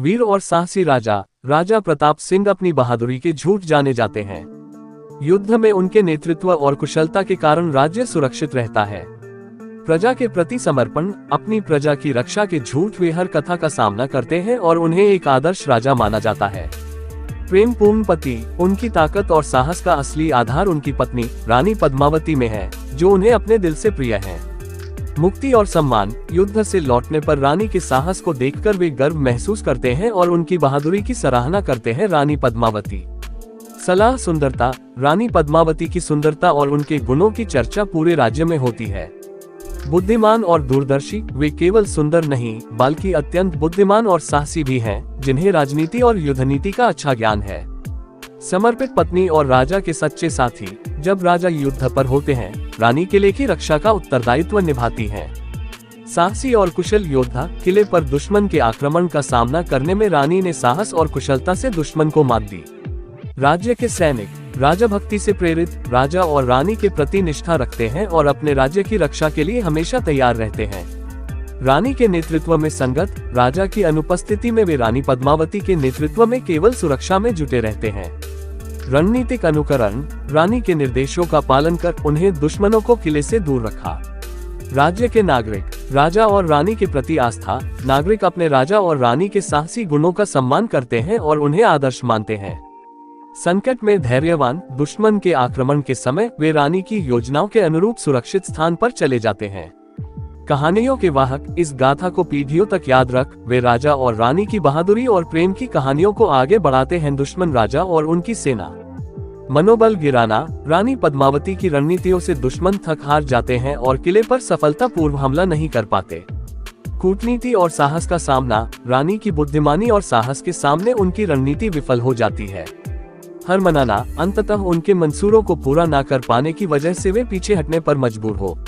वीर और साहसी राजा राजा प्रताप सिंह अपनी बहादुरी के झूठ जाने जाते हैं। युद्ध में उनके नेतृत्व और कुशलता के कारण राज्य सुरक्षित रहता है। प्रजा के प्रति समर्पण, अपनी प्रजा की रक्षा के झूठ वे हर कथा का सामना करते हैं और उन्हें एक आदर्श राजा माना जाता है। प्रेम पूर्ण पति, उनकी ताकत और साहस का असली आधार उनकी पत्नी रानी पद्मावती में है, जो उन्हें अपने दिल से प्रिय है। मुक्ति और सम्मान, युद्ध से लौटने पर रानी के साहस को देखकर वे गर्व महसूस करते हैं और उनकी बहादुरी की सराहना करते हैं। रानी पद्मावती। सलाह, सुंदरता, रानी पद्मावती की सुंदरता और उनके गुणों की चर्चा पूरे राज्य में होती है। बुद्धिमान और दूरदर्शी, वे केवल सुंदर नहीं बल्कि अत्यंत बुद्धिमान और साहसी भी हैं, जिन्हें राजनीति और युद्ध नीति का अच्छा ज्ञान है। समर्पित पत्नी और राजा के सच्चे साथी, जब राजा युद्ध पर होते हैं, रानी किले की रक्षा का उत्तरदायित्व निभाती हैं। साहसी और कुशल योद्धा, किले पर दुश्मन के आक्रमण का सामना करने में रानी ने साहस और कुशलता से दुश्मन को मात दी। राज्य के सैनिक, राजा भक्ति से प्रेरित, राजा और रानी के प्रति निष्ठा रखते हैं और अपने राज्य की रक्षा के लिए हमेशा तैयार रहते हैं। रानी के नेतृत्व में संगत, राजा की अनुपस्थिति में वे रानी पद्मावती के नेतृत्व में केवल सुरक्षा में जुटे रहते हैं। रणनीतिक अनुकरण, रानी के निर्देशों का पालन कर उन्हें दुश्मनों को किले से दूर रखा। राज्य के नागरिक, राजा और रानी के प्रति आस्था, नागरिक अपने राजा और रानी के साहसी गुणों का सम्मान करते हैं और उन्हें आदर्श मानते हैं। संकट में धैर्यवान, दुश्मन के आक्रमण के समय वे रानी की योजनाओं के अनुरूप सुरक्षित स्थान पर चले जाते हैं। कहानियों के वाहक, इस गाथा को पीढ़ियों तक याद रख वे राजा और रानी की बहादुरी और प्रेम की कहानियों को आगे बढ़ाते हैं। दुश्मन राजा और उनकी सेना। मनोबल गिराना, रानी पद्मावती की रणनीतियों से दुश्मन थक हार जाते हैं और किले पर सफलतापूर्वक हमला नहीं कर पाते। कूटनीति और साहस का सामना, रानी की बुद्धिमानी और साहस के सामने उनकी रणनीति विफल हो जाती है। हार मनाना, अंततः उनके मंसूरों को पूरा न कर पाने की वजह से वे पीछे हटने पर मजबूर हो।